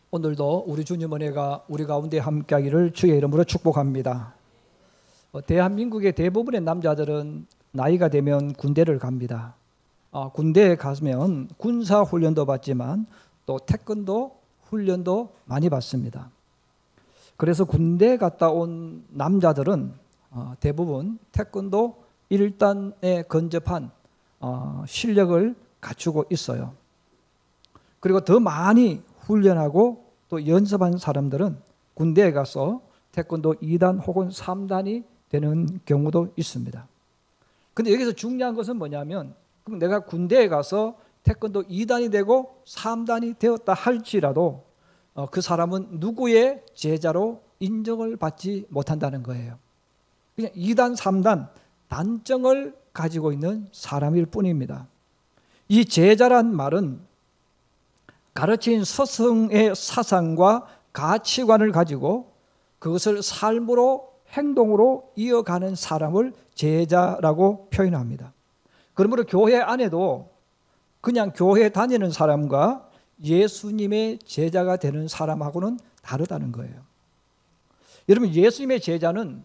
오늘도 우리 주님 은혜가 우리 가운데 함께하기를 주의 이름으로 축복합니다. 대한민국의 대부분의 남자들은 나이가 되면 군대를 갑니다. 군대에 가면 군사 훈련도 받지만 또 태권도 훈련도 많이 받습니다. 그래서 군대 갔다 온 남자들은 대부분 태권도 1단에 근접한 실력을 갖추고 있어요. 그리고 더 많이 훈련하고 또 연습한 사람들은 군대에 가서 태권도 2단 혹은 3단이 되는 경우도 있습니다. 근데 여기서 중요한 것은 뭐냐면, 그럼 내가 군대에 가서 태권도 2단이 되고 3단이 되었다 할지라도 그 사람은 누구의 제자로 인정을 받지 못한다는 거예요. 그냥 2단, 3단 단정을 가지고 있는 사람일 뿐입니다. 이 제자란 말은 가르친 스승의 사상과 가치관을 가지고 그것을 삶으로 행동으로 이어가는 사람을 제자라고 표현합니다. 그러므로 교회 안에도 그냥 교회 다니는 사람과 예수님의 제자가 되는 사람하고는 다르다는 거예요. 여러분, 예수님의 제자는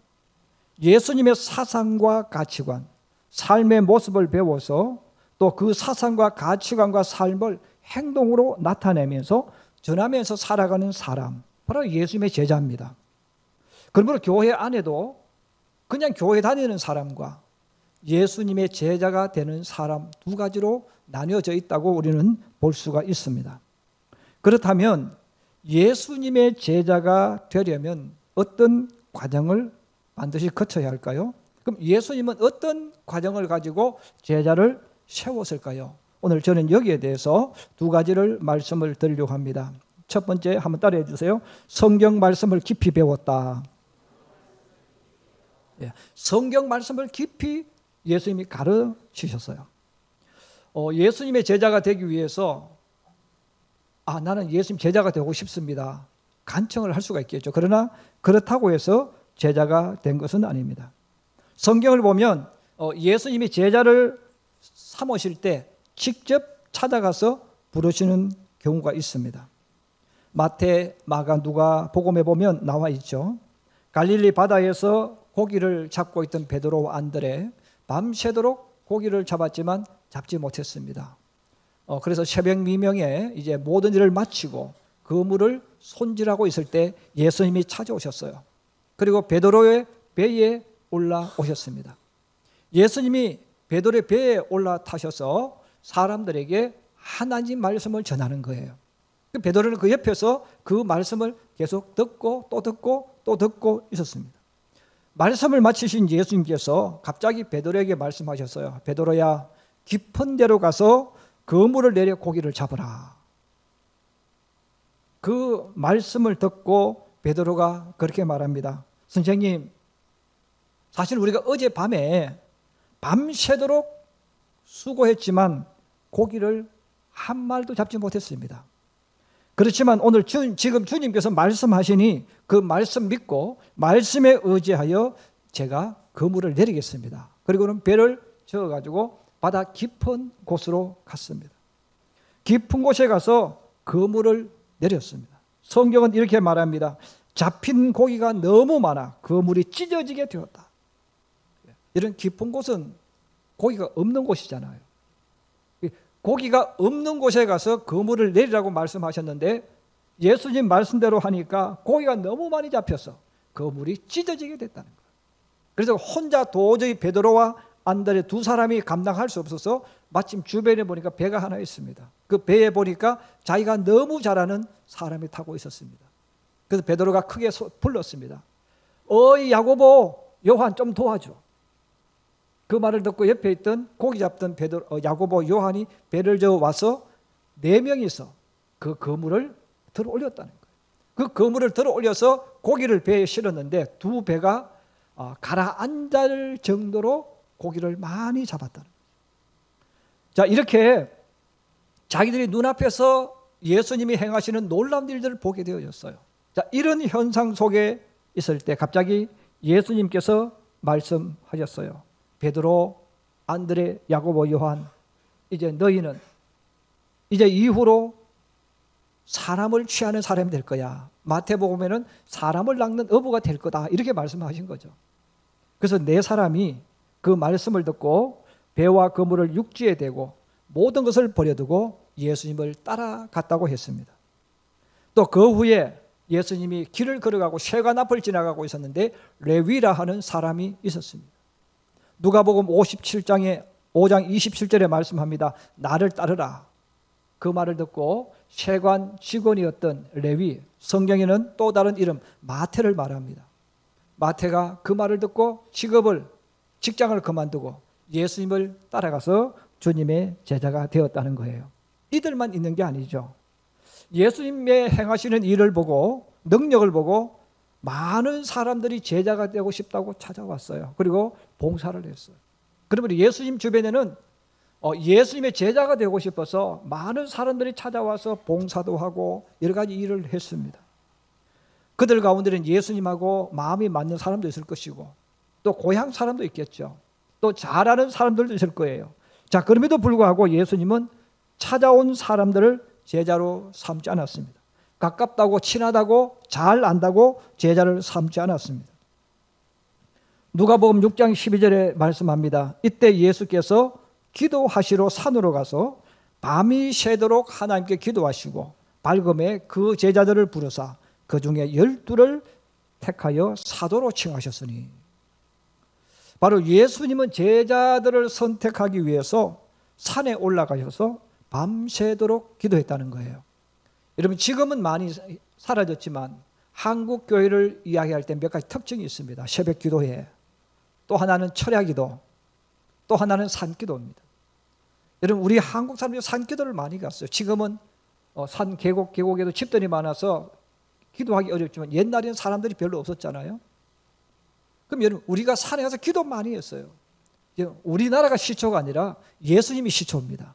예수님의 사상과 가치관, 삶의 모습을 배워서 또 그 사상과 가치관과 삶을 행동으로 나타내면서 전하면서 살아가는 사람, 바로 예수님의 제자입니다. 그러므로 교회 안에도 그냥 교회 다니는 사람과 예수님의 제자가 되는 사람 두 가지로 나뉘어져 있다고 우리는 볼 수가 있습니다. 그렇다면 예수님의 제자가 되려면 어떤 과정을 반드시 거쳐야 할까요? 그럼 예수님은 어떤 과정을 가지고 제자를 세웠을까요? 오늘 저는 여기에 대해서 두 가지를 말씀을 드리려고 합니다. 첫 번째, 한번 따라해 주세요. 성경 말씀을 깊이 배웠다. 성경 말씀을 깊이 예수님이 가르치셨어요. 예수님의 제자가 되기 위해서 나는 예수님 제자가 되고 싶습니다, 간청을 할 수가 있겠죠. 그러나 그렇다고 해서 제자가 된 것은 아닙니다. 성경을 보면 예수님이 제자를 삼으실 때 직접 찾아가서 부르시는 경우가 있습니다. 마태, 마가, 누가 복음에 보면 나와 있죠. 갈릴리 바다에서 고기를 잡고 있던 베드로와 안드레, 밤새도록 고기를 잡았지만 잡지 못했습니다. 그래서 새벽 미명에 이제 모든 일을 마치고 그물을 손질하고 있을 때 예수님이 찾아오셨어요. 그리고 베드로의 배에 올라오셨습니다. 예수님이 베드로의 배에 올라타셔서 사람들에게 하나님 말씀을 전하는 거예요. 베드로는 그 옆에서 그 말씀을 계속 듣고 또 듣고 또 듣고 있었습니다. 말씀을 마치신 예수님께서 갑자기 베드로에게 말씀하셨어요. 베드로야, 깊은 데로 가서 그물을 내려 고기를 잡으라. 그 말씀을 듣고 베드로가 그렇게 말합니다. 선생님, 사실 우리가 어젯밤에 밤새도록 수고했지만 고기를 한 마리도 잡지 못했습니다. 그렇지만 오늘 지금 주님께서 말씀하시니 그 말씀 믿고 말씀에 의지하여 제가 그물을 내리겠습니다. 그리고는 배를 저어가지고 바다 깊은 곳으로 갔습니다. 깊은 곳에 가서 그물을 내렸습니다. 성경은 이렇게 말합니다. 잡힌 고기가 너무 많아 그물이 찢어지게 되었다. 이런 깊은 곳은 고기가 없는 곳이잖아요. 고기가 없는 곳에 가서 그물을 내리라고 말씀하셨는데 예수님 말씀대로 하니까 고기가 너무 많이 잡혀서 그물이 찢어지게 됐다는 거예요. 그래서 혼자 도저히 베드로와 안드레 두 사람이 감당할 수 없어서 마침 주변에 보니까 배가 하나 있습니다. 그 배에 보니까 자기가 너무 잘 아는 사람이 타고 있었습니다. 그래서 베드로가 크게 불렀습니다. 어이 야고보, 요한 좀 도와줘. 그 말을 듣고 옆에 있던 고기 잡던 야고보, 요한이 배를 저어 와서 4명이서 그 그물을 들어 올렸다는 거예요. 그 그물을 들어 올려서 고기를 배에 실었는데 두 배가 가라앉을 정도로 고기를 많이 잡았다는 거예요. 자, 이렇게 자기들이 눈앞에서 예수님이 행하시는 놀라운 일들을 보게 되어졌어요. 자, 이런 현상 속에 있을 때 갑자기 예수님께서 말씀하셨어요. 베드로, 안드레, 야고보, 요한, 이제 너희는 이제 이후로 사람을 취하는 사람이 될 거야. 마태복음에는 사람을 낚는 어부가 될 거다. 이렇게 말씀하신 거죠. 그래서 네 사람이 그 말씀을 듣고 배와 그물을 육지에 대고 모든 것을 버려두고 예수님을 따라갔다고 했습니다. 또 그 후에 예수님이 길을 걸어가고 쇠관 앞을 지나가고 있었는데 레위라 하는 사람이 있었습니다. 누가복음 57장에 5장 27절에 말씀합니다. 나를 따르라. 그 말을 듣고 쇠관 직원이었던 레위, 성경에는 또 다른 이름 마태를 말합니다. 마태가 그 말을 듣고 직장을 그만두고 예수님을 따라가서 주님의 제자가 되었다는 거예요. 이들만 있는 게 아니죠. 예수님의 행하시는 일을 보고 능력을 보고 많은 사람들이 제자가 되고 싶다고 찾아왔어요. 그리고 봉사를 했어요. 그러면 예수님 주변에는 예수님의 제자가 되고 싶어서 많은 사람들이 찾아와서 봉사도 하고 여러 가지 일을 했습니다. 그들 가운데는 예수님하고 마음이 맞는 사람도 있을 것이고 또 고향 사람도 있겠죠. 또 잘하는 사람들도 있을 거예요. 자, 그럼에도 불구하고 예수님은 찾아온 사람들을 제자로 삼지 않았습니다. 가깝다고 친하다고 잘 안다고 제자를 삼지 않았습니다. 누가복음 6장 12절에 말씀합니다. 이때 예수께서 기도하시러 산으로 가서 밤이 새도록 하나님께 기도하시고 밝음에 그 제자들을 부르사 그 중에 12를 택하여 사도로 칭하셨으니, 바로 예수님은 제자들을 선택하기 위해서 산에 올라가셔서 밤새도록 기도했다는 거예요. 여러분, 지금은 많이 사라졌지만 한국 교회를 이야기할 때 몇 가지 특징이 있습니다. 새벽 기도회, 또 하나는 철야 기도, 또 하나는 산 기도입니다. 여러분, 우리 한국 사람들이 산 기도를 많이 갔어요. 지금은 산 계곡에도 집들이 많아서 기도하기 어렵지만 옛날에는 사람들이 별로 없었잖아요. 그럼 여러분, 우리가 산에 가서 기도 많이 했어요. 우리나라가 시초가 아니라 예수님이 시초입니다.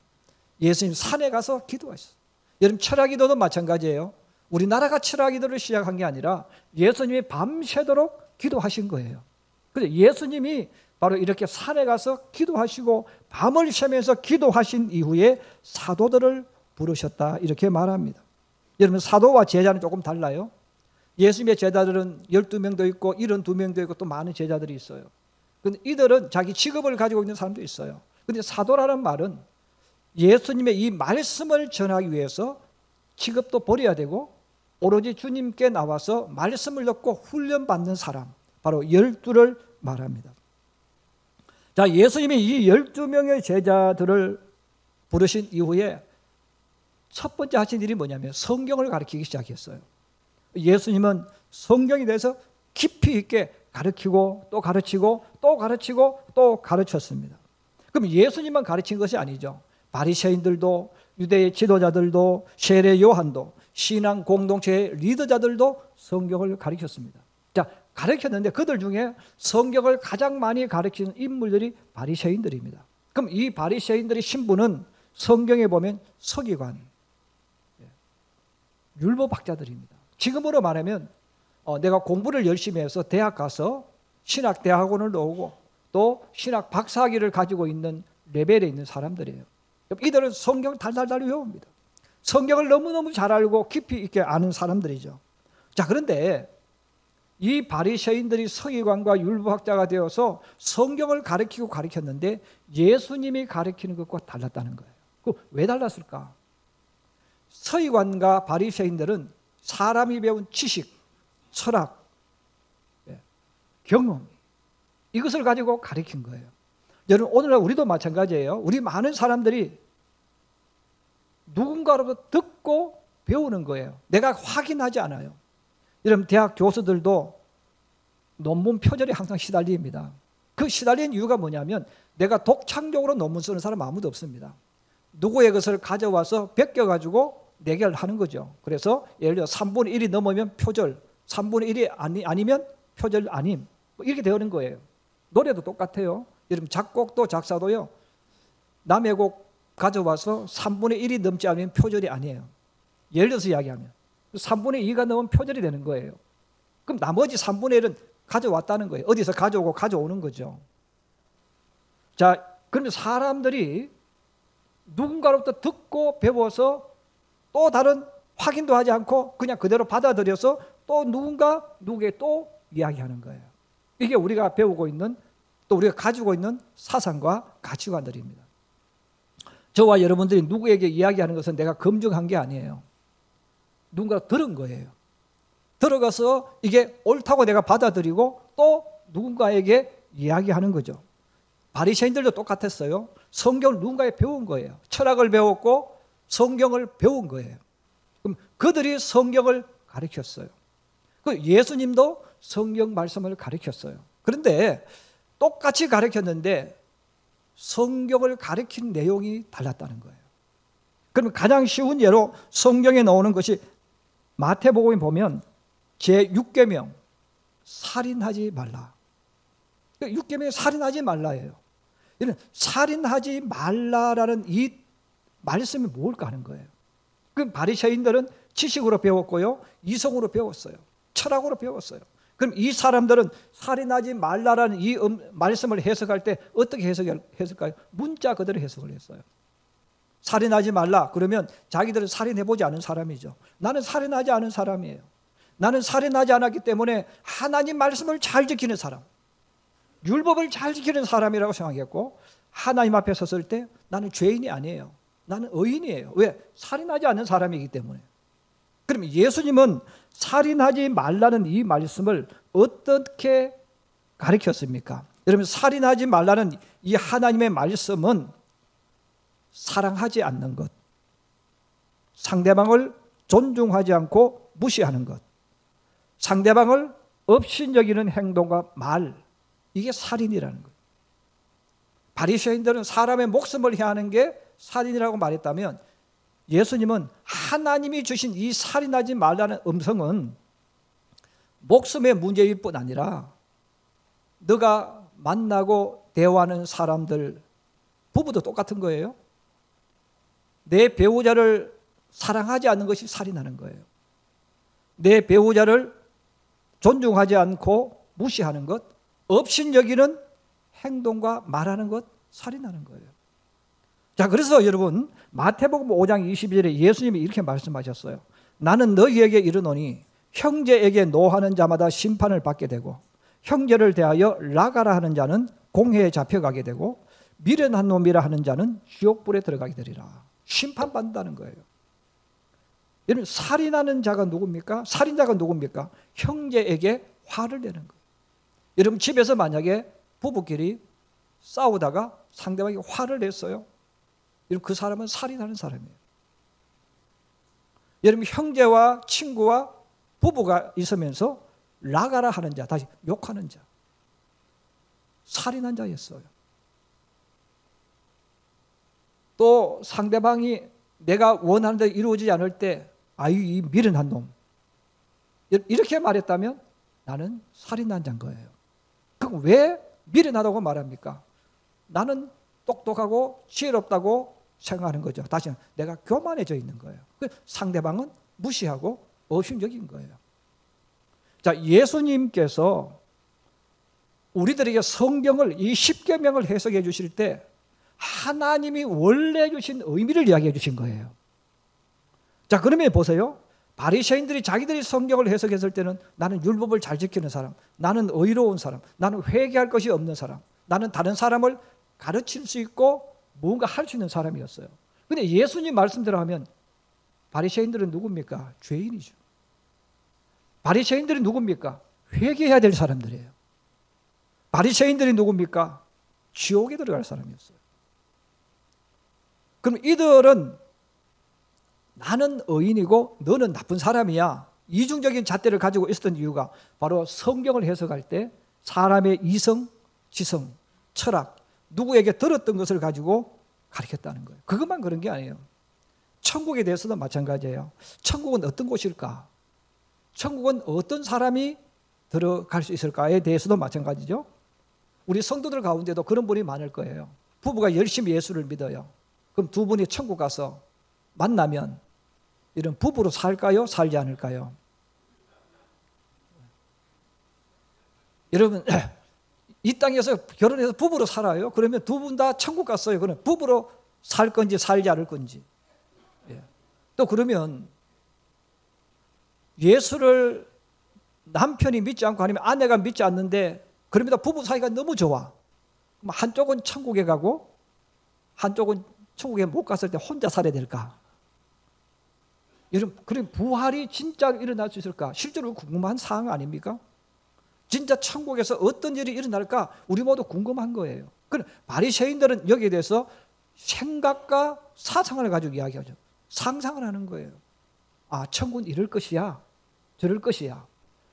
예수님 산에 가서 기도하셨어요. 여러분, 철야 기도도 마찬가지예요. 우리나라가 철야 기도를 시작한 게 아니라 예수님이 밤새도록 기도하신 거예요. 그래서 예수님이 바로 이렇게 산에 가서 기도하시고 밤을 새면서 기도하신 이후에 사도들을 부르셨다, 이렇게 말합니다. 여러분, 사도와 제자는 조금 달라요. 예수님의 제자들은 12명도 있고 72명도 있고 또 많은 제자들이 있어요. 근데 이들은 자기 직업을 가지고 있는 사람도 있어요. 근데 사도라는 말은 예수님의 이 말씀을 전하기 위해서 직업도 버려야 되고 오로지 주님께 나와서 말씀을 듣고 훈련받는 사람, 바로 12를 말합니다. 자, 예수님이 이 12명의 제자들을 부르신 이후에 첫 번째 하신 일이 뭐냐면 성경을 가르치기 시작했어요. 예수님은 성경에 대해서 깊이 있게 가르치고 또 가르치고 또 가르치고 또 가르쳤습니다. 그럼 예수님만 가르친 것이 아니죠. 바리새인들도, 유대의 지도자들도, 세례 요한도, 신앙 공동체의 리더자들도 성경을 가르쳤습니다. 자, 가르쳤는데 그들 중에 성경을 가장 많이 가르치는 인물들이 바리새인들입니다. 그럼 이 바리새인들의 신분은 성경에 보면 서기관, 율법학자들입니다. 지금으로 말하면 내가 공부를 열심히 해서 대학 가서 신학대학원을 나오고 또 신학 박사학위를 가지고 있는 레벨에 있는 사람들이에요. 이들은 성경을 달달달 외웁니다. 성경을 너무너무 잘 알고 깊이 있게 아는 사람들이죠. 자, 그런데 이 바리새인들이 서기관과 율법학자가 되어서 성경을 가르치고 가르쳤는데 예수님이 가르치는 것과 달랐다는 거예요. 왜 달랐을까? 서기관과 바리새인들은 사람이 배운 지식, 철학, 경험, 이것을 가지고 가르친 거예요. 여러분, 오늘날 우리도 마찬가지예요. 우리 많은 사람들이 누군가로부터 듣고 배우는 거예요. 내가 확인하지 않아요. 여러분, 대학 교수들도 논문 표절에 항상 시달립니다. 그 시달리는 이유가 뭐냐면 내가 독창적으로 논문 쓰는 사람 아무도 없습니다. 누구의 것을 가져와서 베껴가지고 내게 하는 거죠. 그래서 예를 들어 3분의 1이 넘으면 표절, 3분의 1이 아니면 표절 아님, 이렇게 되는 거예요. 노래도 똑같아요. 여러분, 작곡도 작사도요, 남의 곡 가져와서 3분의 1이 넘지 않으면 표절이 아니에요. 예를 들어서 이야기하면 3분의 2가 넘으면 표절이 되는 거예요. 그럼 나머지 3분의 1은 가져왔다는 거예요. 어디서 가져오고 가져오는 거죠. 자, 그러면 사람들이 누군가로부터 듣고 배워서 또 다른 확인도 하지 않고 그냥 그대로 받아들여서 또 누구에게 또 이야기하는 거예요. 이게 우리가 배우고 있는, 또 우리가 가지고 있는 사상과 가치관들입니다. 저와 여러분들이 누구에게 이야기하는 것은 내가 검증한 게 아니에요. 누군가 들은 거예요. 들어가서 이게 옳다고 내가 받아들이고 또 누군가에게 이야기하는 거죠. 바리새인들도 똑같았어요. 성경을 누군가에 배운 거예요. 철학을 배웠고 성경을 배운 거예요. 그럼 그들이 성경을 가르쳤어요. 그 예수님도 성경 말씀을 가르쳤어요. 그런데 똑같이 가르쳤는데 성경을 가르친 내용이 달랐다는 거예요. 그러면 가장 쉬운 예로 성경에 나오는 것이 마태복음에 보면 제6계명 살인하지 말라. 6계명이 살인하지 말라예요. 이는 살인하지 말라라는 이 말씀이 뭘까 하는 거예요. 그 바리새인들은 지식으로 배웠고요, 이성으로 배웠어요, 철학으로 배웠어요. 그럼 이 사람들은 살인하지 말라라는 이 말씀을 해석할 때 어떻게 해석할까요? 문자 그대로 해석을 했어요. 살인하지 말라 그러면 자기들은 살인해보지 않은 사람이죠. 나는 살인하지 않은 사람이에요. 나는 살인하지 않았기 때문에 하나님 말씀을 잘 지키는 사람, 율법을 잘 지키는 사람이라고 생각했고, 하나님 앞에 섰을 때 나는 죄인이 아니에요. 나는 의인이에요. 왜? 살인하지 않는 사람이기 때문에. 그럼 예수님은 살인하지 말라는 이 말씀을 어떻게 가르쳤습니까? 여러분, 살인하지 말라는 이 하나님의 말씀은 사랑하지 않는 것, 상대방을 존중하지 않고 무시하는 것, 상대방을 업신여기는 행동과 말, 이게 살인이라는 거예요. 바리새인들은 사람의 목숨을 해하는 게 살인이라고 말했다면 예수님은 하나님이 주신 이 살인하지 말라는 음성은 목숨의 문제일 뿐 아니라 너가 만나고 대화하는 사람들, 부부도 똑같은 거예요. 내 배우자를 사랑하지 않는 것이 살인하는 거예요. 내 배우자를 존중하지 않고 무시하는 것, 업신여기는 행동과 말하는 것, 살인하는 거예요. 자, 그래서 여러분 마태복음 5장 22절에 예수님이 이렇게 말씀하셨어요. 나는 너희에게 이르노니 형제에게 노하는 자마다 심판을 받게 되고 형제를 대하여 라가라 하는 자는 공회에 잡혀가게 되고 미련한 놈이라 하는 자는 지옥불에 들어가게 되리라. 심판받는다는 거예요. 여러분, 살인하는 자가 누굽니까? 살인자가 누굽니까? 형제에게 화를 내는 거예요. 여러분, 집에서 만약에 부부끼리 싸우다가 상대방이 화를 냈어요. 여러분, 그 사람은 살인하는 사람이에요. 여러분, 형제와 친구와 부부가 있으면서 라가라 하는 자, 다시 욕하는 자, 살인한 자였어요. 또 상대방이 내가 원하는 대로 이루어지지 않을 때 아유, 이 미련한 놈, 이렇게 말했다면 나는 살인한 자인 거예요. 그럼 왜 미련하다고 말합니까? 나는 똑똑하고 지혜롭다고 생각하는 거죠. 다시 내가 교만해져 있는 거예요. 상대방은 무시하고 업신여긴 거예요. 자, 예수님께서 우리들에게 성경을, 이 십계명을 해석해 주실 때 하나님이 원래 주신 의미를 이야기해 주신 거예요. 자, 그러면 보세요. 바리새인들이 자기들이 성경을 해석했을 때는 나는 율법을 잘 지키는 사람, 나는 의로운 사람, 나는 회개할 것이 없는 사람, 나는 다른 사람을 가르칠 수 있고 뭔가 할 수 있는 사람이었어요. 그런데 예수님 말씀대로 하면 바리새인들은 누굽니까? 죄인이죠. 바리새인들이 누굽니까? 회개해야 될 사람들이에요. 바리새인들이 누굽니까? 지옥에 들어갈 사람이었어요. 그럼 이들은 나는 의인이고 너는 나쁜 사람이야, 이중적인 잣대를 가지고 있었던 이유가 바로 성경을 해석할 때 사람의 이성, 지성, 철학, 누구에게 들었던 것을 가지고 가르쳤다는 거예요. 그것만 그런 게 아니에요. 천국에 대해서도 마찬가지예요. 천국은 어떤 곳일까? 천국은 어떤 사람이 들어갈 수 있을까에 대해서도 마찬가지죠. 우리 성도들 가운데도 그런 분이 많을 거예요. 부부가 열심히 예수를 믿어요. 그럼 두 분이 천국 가서 만나면 이런 부부로 살까요? 살지 않을까요? 여러분, 이 땅에서 결혼해서 부부로 살아요. 그러면 두 분 다 천국 갔어요. 그러면 부부로 살 건지 살지 않을 건지. 또 그러면 예수를 남편이 믿지 않고 아니면 아내가 믿지 않는데 그러면 부부 사이가 너무 좋아. 그럼 한쪽은 천국에 가고 한쪽은 천국에 못 갔을 때 혼자 살아야 될까? 여러분, 그럼 부활이 진짜 일어날 수 있을까? 실제로 궁금한 사항 아닙니까? 진짜 천국에서 어떤 일이 일어날까? 우리 모두 궁금한 거예요. 그럼 바리새인들은 여기에 대해서 생각과 사상을 가지고 이야기하죠. 상상을 하는 거예요. 아, 천국은 이럴 것이야. 저럴 것이야.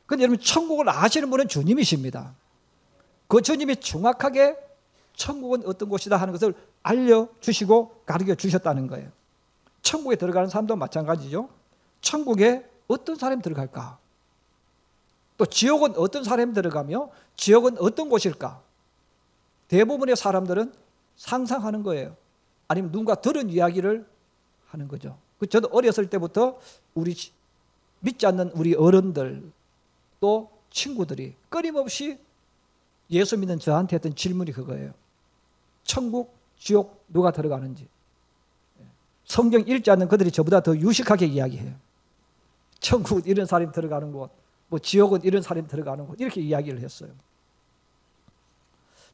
근데 여러분, 천국을 아시는 분은 주님이십니다. 그 주님이 정확하게 천국은 어떤 곳이다 하는 것을 알려주시고 가르쳐 주셨다는 거예요. 천국에 들어가는 사람도 마찬가지죠. 천국에 어떤 사람이 들어갈까? 또 지옥은 어떤 사람이 들어가며 지옥은 어떤 곳일까? 대부분의 사람들은 상상하는 거예요. 아니면 누군가 들은 이야기를 하는 거죠. 저도 어렸을 때부터 우리 믿지 않는 우리 어른들 또 친구들이 끊임없이 예수 믿는 저한테 했던 질문이 그거예요. 천국, 지옥 누가 들어가는지. 성경 읽지 않는 그들이 저보다 더 유식하게 이야기해요. 천국은 이런 사람이 들어가는 곳, 뭐 지옥은 이런 사람이 들어가는 곳, 이렇게 이야기를 했어요.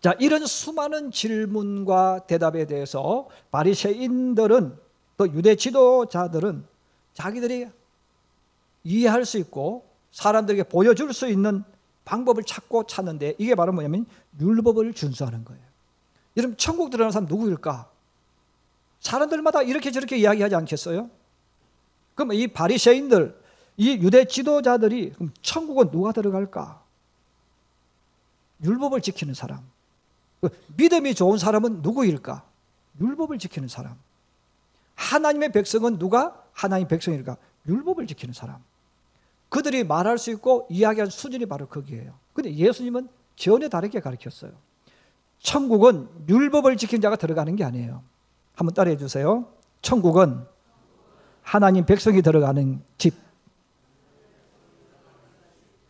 자, 이런 수많은 질문과 대답에 대해서 바리새인들은 또 유대 지도자들은 자기들이 이해할 수 있고 사람들에게 보여줄 수 있는 방법을 찾는데 이게 바로 뭐냐면 율법을 준수하는 거예요. 여러분, 천국 들어가는 사람 누구일까? 사람들마다 이렇게 저렇게 이야기하지 않겠어요? 그럼 이 바리새인들, 이 유대 지도자들이 그럼 천국은 누가 들어갈까? 율법을 지키는 사람. 믿음이 좋은 사람은 누구일까? 율법을 지키는 사람. 하나님의 백성은 누가 하나님의 백성일까? 율법을 지키는 사람. 그들이 말할 수 있고 이야기할 수준이 바로 거기에요. 근데 예수님은 전혀 다르게 가르쳤어요. 천국은 율법을 지킨 자가 들어가는 게 아니에요. 한번 따라해 주세요. 천국은 하나님 백성이 들어가는 집.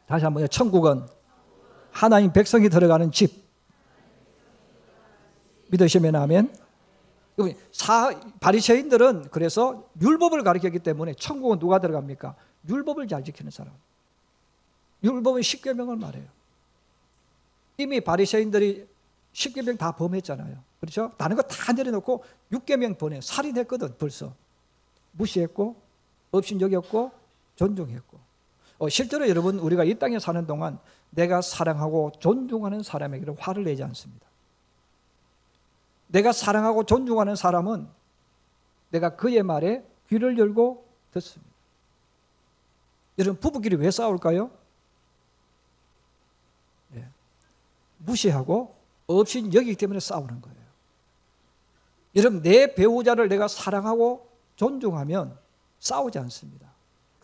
다시 한번요. 천국은 하나님 백성이 들어가는 집. 믿으시면 아멘. 바리새인들은 그래서 율법을 가르쳤기 때문에 천국은 누가 들어갑니까? 율법을 잘 지키는 사람. 율법은 10계명을 말해요. 이미 바리새인들이 10계명 다 범했잖아요. 그렇죠? 다른 거 다 내려놓고 6계명 번에 살인했거든. 벌써 무시했고 업신여겼고 존중했고. 실제로 여러분, 우리가 이 땅에 사는 동안 내가 사랑하고 존중하는 사람에게는 화를 내지 않습니다. 내가 사랑하고 존중하는 사람은 내가 그의 말에 귀를 열고 듣습니다. 여러분, 부부끼리 왜 싸울까요? 네. 무시하고 없인 여기기 때문에 싸우는 거예요. 여러분, 내 배우자를 내가 사랑하고 존중하면 싸우지 않습니다.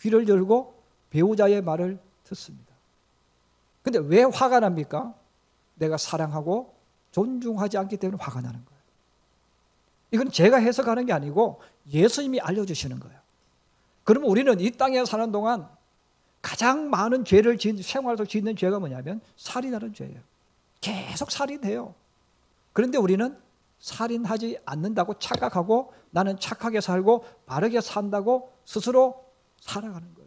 귀를 열고 배우자의 말을 듣습니다. 근데 왜 화가 납니까? 내가 사랑하고 존중하지 않기 때문에 화가 나는 거예요. 이건 제가 해석하는 게 아니고 예수님이 알려주시는 거예요. 그러면 우리는 이 땅에 사는 동안 가장 많은 죄를 생활 속 짓는 죄가 뭐냐면 살인하는 죄예요. 계속 살인해요. 그런데 우리는 살인하지 않는다고 착각하고 나는 착하게 살고 바르게 산다고 스스로 살아가는 거예요.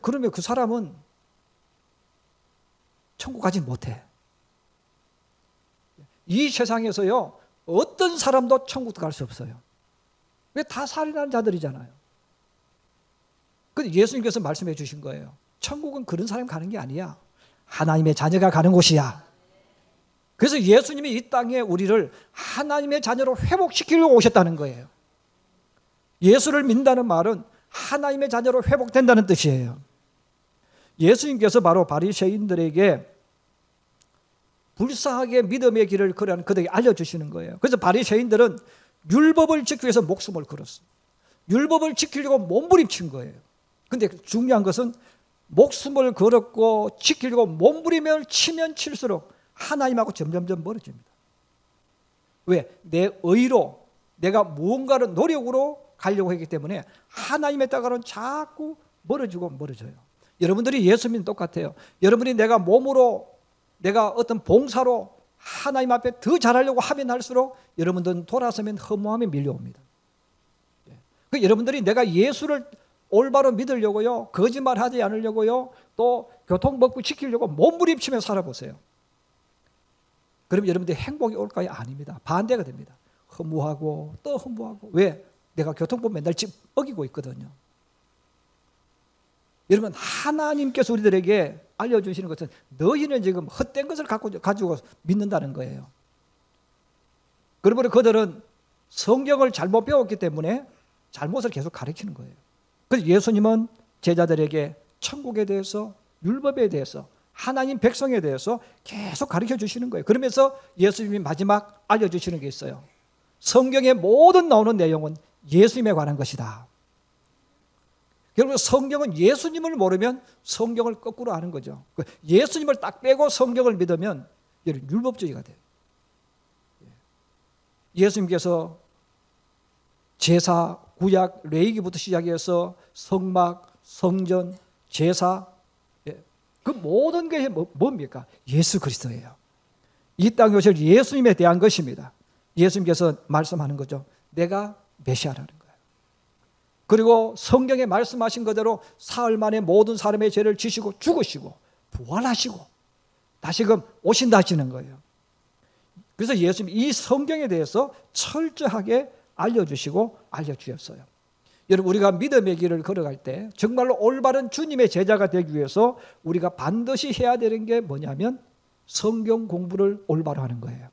그러면 그 사람은 천국 가지 못해. 이 세상에서요, 어떤 사람도 천국도 갈 수 없어요. 왜? 다 살인하는 자들이잖아요. 근데 예수님께서 말씀해 주신 거예요. 천국은 그런 사람이 가는 게 아니야. 하나님의 자녀가 가는 곳이야. 그래서 예수님이 이 땅에 우리를 하나님의 자녀로 회복시키려고 오셨다는 거예요. 예수를 믿는다는 말은 하나님의 자녀로 회복된다는 뜻이에요. 예수님께서 바로 바리새인들에게 불쌍하게 믿음의 길을 걸으라는 그들에게 알려주시는 거예요. 그래서 바리새인들은 율법을 지키기 위해서 목숨을 걸었어요. 율법을 지키려고 몸부림친 거예요. 근데 중요한 것은 목숨을 걸었고 지키려고 몸부림을 치면 칠수록 하나님하고 점점점 멀어집니다. 왜? 내 의로 내가 무언가를 노력으로 가려고 하기 때문에 하나님에 따라는 자꾸 멀어져요. 여러분들이 예수 믿는 똑같아요. 여러분이 내가 몸으로 내가 어떤 봉사로 하나님 앞에 더 잘하려고 하면 할수록 여러분들은 돌아서면 허무함에 밀려옵니다. 여러분들이 내가 예수를 올바로 믿으려고요, 거짓말하지 않으려고요, 또 교통법규 지키려고 몸부림치며 살아보세요. 그럼 여러분들 행복이 올까요? 아닙니다. 반대가 됩니다. 허무하고 또 허무하고. 왜? 내가 교통법 맨날 어기고 있거든요. 여러분, 하나님께서 우리들에게 알려주시는 것은 너희는 지금 헛된 것을 가지고 믿는다는 거예요. 그러므로 그들은 성경을 잘못 배웠기 때문에 잘못을 계속 가르치는 거예요. 그래서 예수님은 제자들에게 천국에 대해서, 율법에 대해서, 하나님 백성에 대해서 계속 가르쳐 주시는 거예요. 그러면서 예수님이 마지막 알려주시는 게 있어요. 성경의 모든 나오는 내용은 예수님에 관한 것이다. 여러분, 성경은 예수님을 모르면 성경을 거꾸로 아는 거죠. 예수님을 딱 빼고 성경을 믿으면 율법주의가 돼요. 예수님께서 제사, 구약, 레위기부터 시작해서 성막, 성전, 제사, 그 모든 게 뭡니까? 예수 그리스도예요. 이 땅에 오실 예수님에 대한 것입니다. 예수님께서 말씀하는 거죠. 내가 메시아라는 거예요. 그리고 성경에 말씀하신 그대로 사흘 만에 모든 사람의 죄를 지시고 죽으시고 부활하시고 다시금 오신다 하시는 거예요. 그래서 예수님이 이 성경에 대해서 철저하게 알려주시고 알려주셨어요. 여러분, 우리가 믿음의 길을 걸어갈 때 정말로 올바른 주님의 제자가 되기 위해서 우리가 반드시 해야 되는 게 뭐냐면 성경 공부를 올바로 하는 거예요.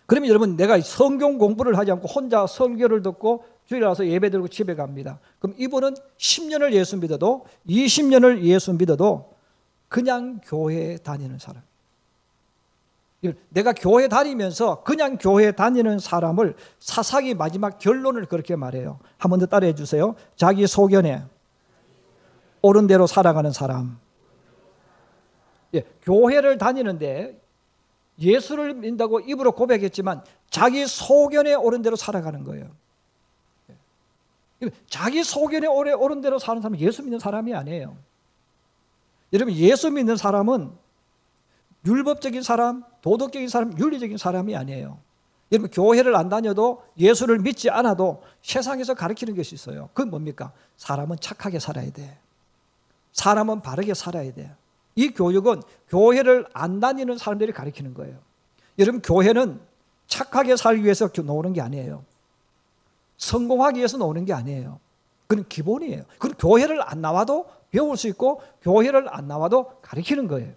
그러면 여러분, 내가 성경 공부를 하지 않고 혼자 설교를 듣고 주일에 와서 예배 드리고 집에 갑니다. 그럼 이분은 10년을 예수 믿어도 20년을 예수 믿어도 그냥 교회에 다니는 사람. 내가 교회 다니면서 그냥 교회 다니는 사람을 사사기 마지막 결론을 그렇게 말해요. 한 번 더 따라해 주세요. 자기 소견에 옳은 대로 살아가는 사람. 교회를 다니는데 예수를 믿는다고 입으로 고백했지만 자기 소견에 옳은 대로 살아가는 거예요. 자기 소견에 옳은 대로 사는 사람은 예수 믿는 사람이 아니에요. 여러분, 예수 믿는 사람은 율법적인 사람, 도덕적인 사람, 윤리적인 사람이 아니에요. 여러분, 교회를 안 다녀도 예수를 믿지 않아도 세상에서 가르치는 것이 있어요. 그건 뭡니까? 사람은 착하게 살아야 돼. 사람은 바르게 살아야 돼. 이 교육은 교회를 안 다니는 사람들이 가르치는 거예요. 여러분, 교회는 착하게 살기 위해서 나오는 게 아니에요. 성공하기 위해서 나오는 게 아니에요. 그건 기본이에요. 그건 교회를 안 나와도 배울 수 있고 교회를 안 나와도 가르치는 거예요.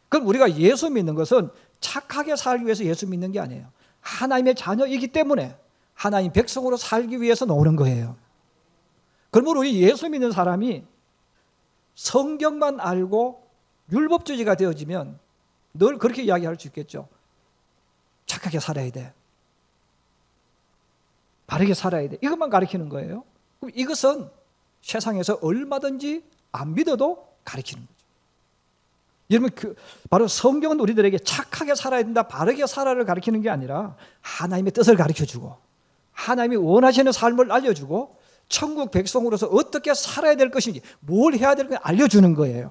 그럼 우리가 예수 믿는 것은 착하게 살기 위해서 예수 믿는 게 아니에요. 하나님의 자녀이기 때문에 하나님 백성으로 살기 위해서 나오는 거예요. 그러므로 우리 예수 믿는 사람이 성경만 알고 율법주의가 되어지면 늘 그렇게 이야기할 수 있겠죠. 착하게 살아야 돼. 바르게 살아야 돼. 이것만 가르치는 거예요. 그럼 이것은 세상에서 얼마든지 안 믿어도 가르치는 거죠. 여러분, 바로 성경은 우리들에게 착하게 살아야 된다, 바르게 살아를 가르치는 게 아니라 하나님의 뜻을 가르쳐주고 하나님이 원하시는 삶을 알려주고 천국 백성으로서 어떻게 살아야 될 것인지, 뭘 해야 될 것인지 알려주는 거예요.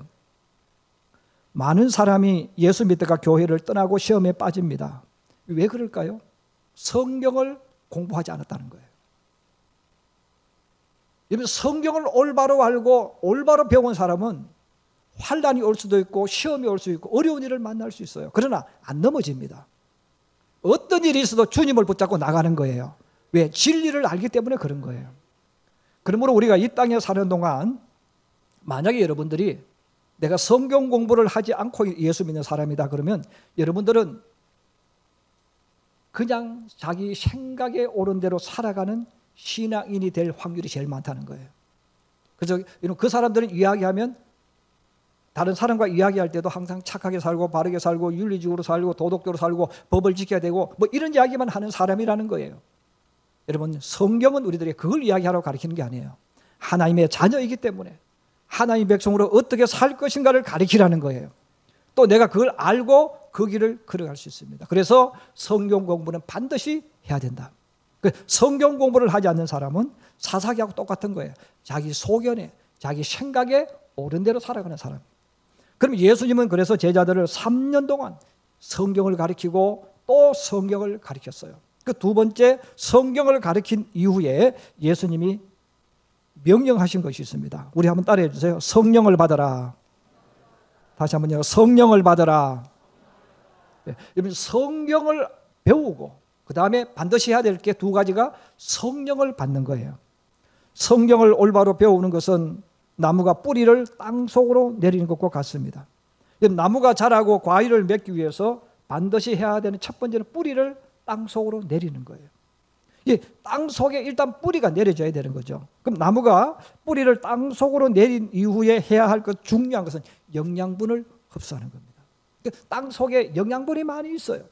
많은 사람이 예수 믿다가 교회를 떠나고 시험에 빠집니다. 왜 그럴까요? 성경을 공부하지 않았다는 거예요. 여러분, 성경을 올바로 알고 올바로 배운 사람은 환난이 올 수도 있고 시험이 올 수 있고 어려운 일을 만날 수 있어요. 그러나 안 넘어집니다. 어떤 일이 있어도 주님을 붙잡고 나가는 거예요. 왜? 진리를 알기 때문에 그런 거예요. 그러므로 우리가 이 땅에 사는 동안 만약에 여러분들이 내가 성경 공부를 하지 않고 예수 믿는 사람이다 그러면 여러분들은 그냥 자기 생각에 옳은 대로 살아가는 신앙인이 될 확률이 제일 많다는 거예요. 그래서 그 사람들은 이야기하면 다른 사람과 이야기할 때도 항상 착하게 살고 바르게 살고 윤리적으로 살고 도덕적으로 살고 법을 지켜야 되고 뭐 이런 이야기만 하는 사람이라는 거예요. 여러분, 성경은 우리들에게 그걸 이야기하라고 가르치는 게 아니에요. 하나님의 자녀이기 때문에 하나님의 백성으로 어떻게 살 것인가를 가르치라는 거예요. 또 내가 그걸 알고 그 길을 걸어갈 수 있습니다. 그래서 성경 공부는 반드시 해야 된다. 성경 공부를 하지 않는 사람은 사사기하고 똑같은 거예요. 자기 소견에, 자기 생각에 옳은 대로 살아가는 사람. 그럼 예수님은 그래서 제자들을 3년 동안 성경을 가르치고 또 성경을 가르쳤어요. 그 두 번째 성경을 가르친 이후에 예수님이 명령하신 것이 있습니다. 우리 한번 따라해 주세요. 성령을 받아라. 다시 한번요. 성령을 받아라. 여러분, 성경을 배우고 그 다음에 반드시 해야 될 게 두 가지가 성령을 받는 거예요. 성경을 올바로 배우는 것은 나무가 뿌리를 땅속으로 내리는 것과 같습니다. 나무가 자라고 과일을 맺기 위해서 반드시 해야 되는 첫 번째는 뿌리를 땅속으로 내리는 거예요. 땅속에 일단 뿌리가 내려져야 되는 거죠. 그럼 나무가 뿌리를 땅속으로 내린 이후에 해야 할 것 중요한 것은 영양분을 흡수하는 겁니다. 땅속에 영양분이 많이 있어요.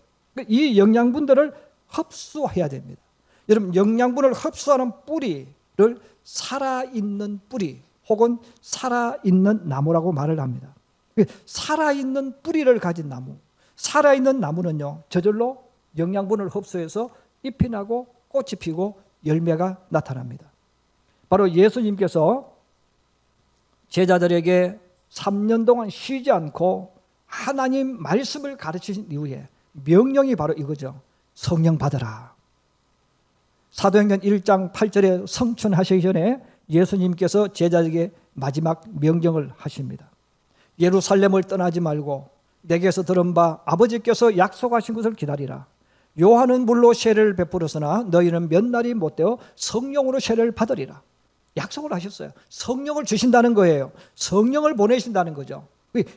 이 영양분들을 흡수해야 됩니다. 여러분, 영양분을 흡수하는 뿌리를 살아있는 뿌리 혹은 살아있는 나무라고 말을 합니다. 살아있는 뿌리를 가진 나무, 살아있는 나무는요, 저절로 영양분을 흡수해서 잎이 나고 꽃이 피고 열매가 나타납니다. 바로 예수님께서 제자들에게 3년 동안 쉬지 않고 하나님 말씀을 가르치신 이후에 명령이 바로 이거죠. 성령 받으라. 사도행전 1장 8절에 성춘하시기 전에 예수님께서 제자들에게 마지막 명령을 하십니다. 예루살렘을 떠나지 말고 내게서 들은 바 아버지께서 약속하신 것을 기다리라. 요한은 물로 세례를 베풀었으나 너희는 몇 날이 못되어 성령으로 세례를 받으리라. 약속을 하셨어요. 성령을 주신다는 거예요. 성령을 보내신다는 거죠.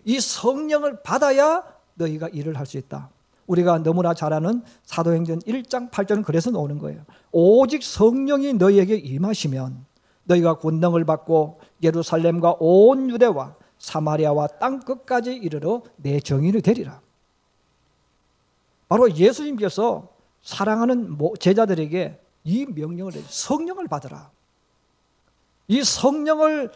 이 성령을 받아야 너희가 일을 할 수 있다. 우리가 너무나 잘 아는 사도행전 1장 8절은 그래서 나오는 거예요. 오직 성령이 너희에게 임하시면 너희가 권능을 받고 예루살렘과 온 유대와 사마리아와 땅 끝까지 이르러 내 증인이 되리라. 바로 예수님께서 사랑하는 제자들에게 이 명령을 해요. 성령을 받으라. 이 성령을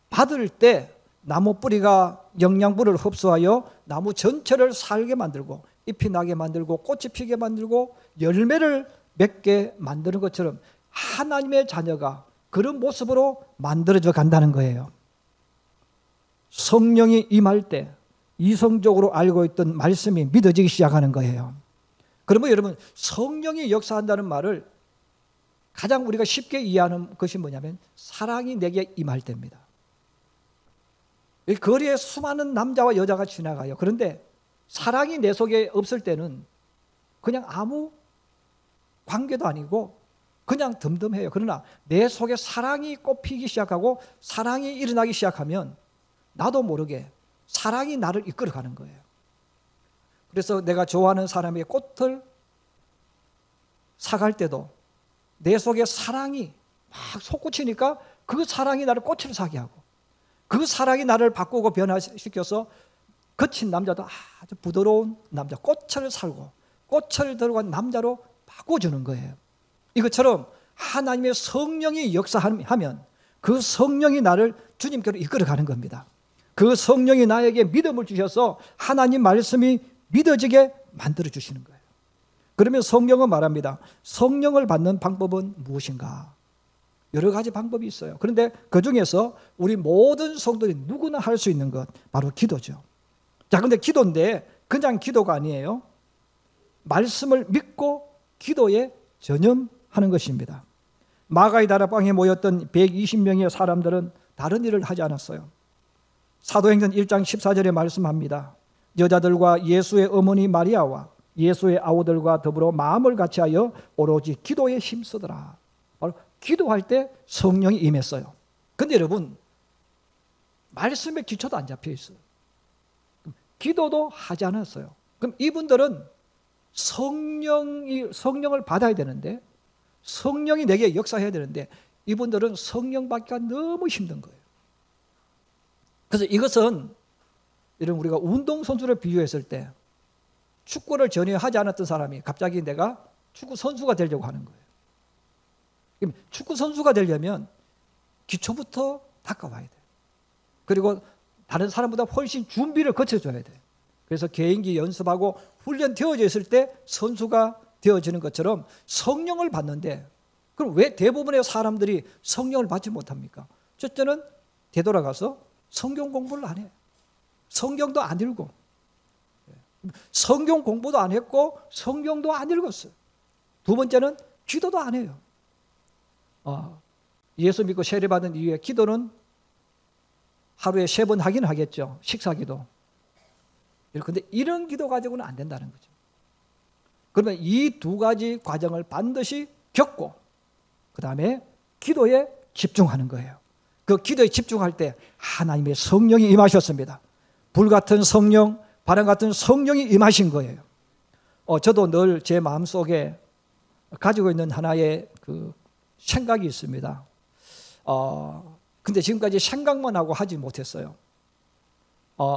받을 때 나무 뿌리가 영양분을 흡수하여 나무 전체를 살게 만들고 잎이 나게 만들고 꽃이 피게 만들고 열매를 맺게 만드는 것처럼 하나님의 자녀가 그런 모습으로 만들어져 간다는 거예요. 성령이 임할 때 이성적으로 알고 있던 말씀이 믿어지기 시작하는 거예요. 그러면 여러분, 성령이 역사한다는 말을 가장 우리가 쉽게 이해하는 것이 뭐냐면 사랑이 내게 임할 때입니다. 거리에 수많은 남자와 여자가 지나가요. 그런데 사랑이 내 속에 없을 때는 그냥 아무 관계도 아니고 그냥 덤덤해요. 그러나 내 속에 사랑이 꽃피기 시작하고 사랑이 일어나기 시작하면 나도 모르게 사랑이 나를 이끌어가는 거예요. 그래서 내가 좋아하는 사람의 꽃을 사갈 때도 내 속에 사랑이 막 솟구치니까 그 사랑이 나를 꽃을 사게 하고 그 사랑이 나를 바꾸고 변화시켜서 거친 남자도 아주 부드러운 남자, 꽃을 살고 꽃을 들어간 남자로 바꿔주는 거예요. 이것처럼 하나님의 성령이 역사하면 그 성령이 나를 주님께로 이끌어가는 겁니다. 그 성령이 나에게 믿음을 주셔서 하나님 말씀이 믿어지게 만들어주시는 거예요. 그러면 성령은 말합니다. 성령을 받는 방법은 무엇인가? 여러 가지 방법이 있어요. 그런데 그 중에서 우리 모든 성도들이 누구나 할 수 있는 것, 바로 기도죠. 자, 근데 기도인데 그냥 기도가 아니에요. 말씀을 믿고 기도에 전념하는 것입니다. 마가의 다락방에 모였던 120명의 사람들은 다른 일을 하지 않았어요. 사도행전 1장 14절에 말씀합니다. 여자들과 예수의 어머니 마리아와 예수의 아우들과 더불어 마음을 같이하여 오로지 기도에 힘쓰더라. 바로 기도할 때 성령이 임했어요. 근데 여러분, 말씀의 기초도 안 잡혀 있어요. 기도도 하지 않았어요. 그럼 이분들은 성령을 받아야 되는데, 성령이 내게 역사해야 되는데, 이분들은 성령 받기가 너무 힘든 거예요. 그래서 이것은 이런 우리가 운동선수를 비유했을 때 축구를 전혀 하지 않았던 사람이 갑자기 내가 축구 선수가 되려고 하는 거예요. 그럼 축구 선수가 되려면 기초부터 닦아와야 돼요. 그리고 다른 사람보다 훨씬 준비를 거쳐줘야 돼요. 그래서 개인기 연습하고 훈련 되어져 있을 때 선수가 되어지는 것처럼 성령을 받는데, 그럼 왜 대부분의 사람들이 성령을 받지 못합니까? 첫째는 되돌아가서 성경 공부를 안 해요. 성경도 안 읽고, 성경 공부도 안 했고 성경도 안 읽었어요. 두 번째는 기도도 안 해요. 예수 믿고 세례받은 이후에 기도는 하루에 3번 하긴 하겠죠. 식사기도. 그런데 이런 기도 가지고는 안 된다는 거죠. 그러면 이 두 가지 과정을 반드시 겪고 그 다음에 기도에 집중하는 거예요. 그 기도에 집중할 때 하나님의 성령이 임하셨습니다. 불같은 성령, 바람 같은 성령이 임하신 거예요. 저도 늘 제 마음속에 가지고 있는 하나의 그 생각이 있습니다. 근데 지금까지 생각만 하고 하지 못했어요.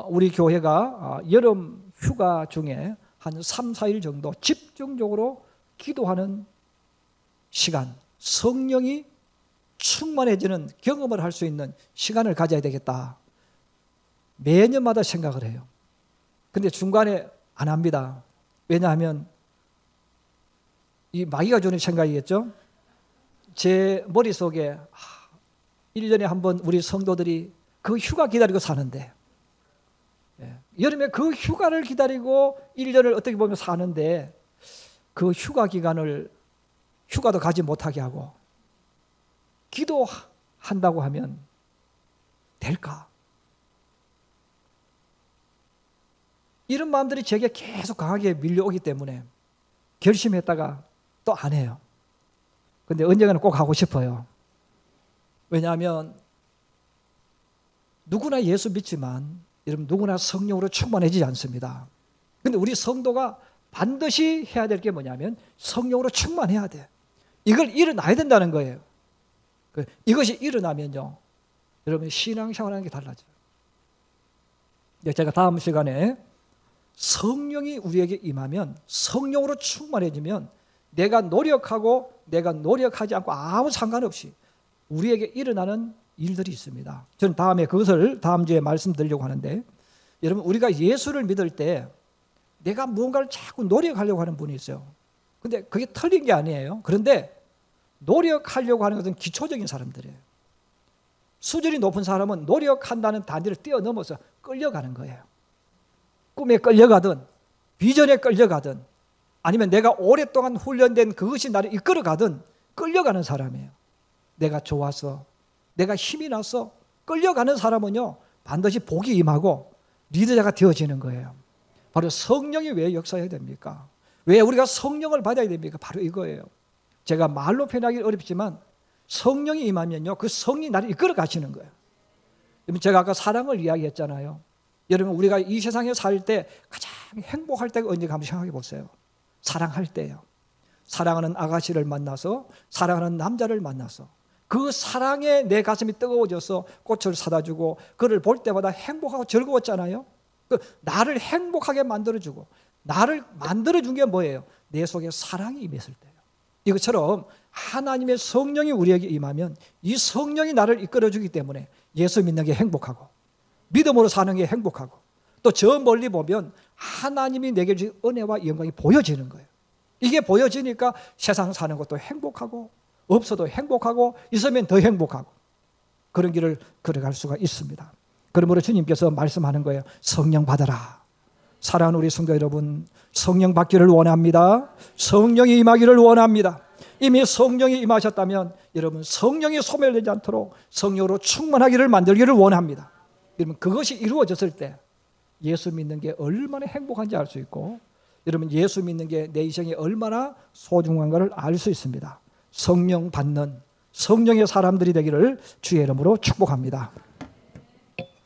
우리 교회가 여름 휴가 중에 한 3, 4일 정도 집중적으로 기도하는 시간, 성령이 충만해지는 경험을 할 수 있는 시간을 가져야 되겠다. 매년마다 생각을 해요. 근데 중간에 안 합니다. 왜냐하면 이 마귀가 주는 생각이겠죠. 제 머릿속에 1년에 한 번 우리 성도들이 그 휴가 기다리고 사는데, 여름에 그 휴가를 기다리고 1년을 어떻게 보면 사는데 그 휴가 기간을 휴가도 가지 못하게 하고 기도한다고 하면 될까? 이런 마음들이 제게 계속 강하게 밀려오기 때문에 결심했다가 또 안 해요. 근데 언젠가는 꼭 하고 싶어요. 왜냐하면 누구나 예수 믿지만 여러분 누구나 성령으로 충만해지지 않습니다. 근데 우리 성도가 반드시 해야 될 게 뭐냐면 성령으로 충만해야 돼. 이걸 일어나야 된다는 거예요. 이것이 일어나면요, 여러분 신앙생활하는 게 달라져요. 제가 다음 시간에 성령이 우리에게 임하면, 성령으로 충만해지면 내가 노력하고 내가 노력하지 않고 아무 상관없이 우리에게 일어나는 일들이 있습니다. 저는 다음에 그것을 다음 주에 말씀드리려고 하는데, 여러분 우리가 예수를 믿을 때 내가 무언가를 자꾸 노력하려고 하는 분이 있어요. 근데 그게 틀린 게 아니에요. 그런데 노력하려고 하는 것은 기초적인 사람들이에요. 수준이 높은 사람은 노력한다는 단위를 뛰어넘어서 끌려가는 거예요. 꿈에 끌려가든 비전에 끌려가든 아니면 내가 오랫동안 훈련된 그것이 나를 이끌어가든 끌려가는 사람이에요. 내가 좋아서, 내가 힘이 나서 끌려가는 사람은요 반드시 복이 임하고 리더자가 되어지는 거예요. 바로 성령이 왜 역사해야 됩니까? 왜 우리가 성령을 받아야 됩니까? 바로 이거예요. 제가 말로 표현하기 어렵지만 성령이 임하면요 그 성이 나를 이끌어 가시는 거예요. 제가 아까 사랑을 이야기했잖아요. 여러분 우리가 이 세상에 살 때 가장 행복할 때가 언제가 한번 생각해 보세요. 사랑할 때예요. 사랑하는 아가씨를 만나서, 사랑하는 남자를 만나서 그 사랑에 내 가슴이 뜨거워져서 꽃을 사다 주고 그를 볼 때마다 행복하고 즐거웠잖아요. 나를 행복하게 만들어주고 나를 만들어준 게 뭐예요? 내 속에 사랑이 임했을 때예요. 이것처럼 하나님의 성령이 우리에게 임하면 이 성령이 나를 이끌어주기 때문에 예수 믿는 게 행복하고 믿음으로 사는 게 행복하고 또 저 멀리 보면 하나님이 내게 주신 은혜와 영광이 보여지는 거예요. 이게 보여지니까 세상 사는 것도 행복하고 없어도 행복하고 있으면 더 행복하고 그런 길을 걸어갈 수가 있습니다. 그러므로 주님께서 말씀하는 거예요. 성령 받아라. 사랑하는 우리 성도 여러분, 성령 받기를 원합니다. 성령이 임하기를 원합니다. 이미 성령이 임하셨다면 여러분 성령이 소멸되지 않도록 성령으로 충만하기를 만들기를 원합니다. 여러분 그것이 이루어졌을 때 예수 믿는 게 얼마나 행복한지 알 수 있고 여러분 예수 믿는 게 내 인생에 얼마나 소중한가를 알 수 있습니다. 성령 받는 성령의 사람들이 되기를 주의 이름으로 축복합니다.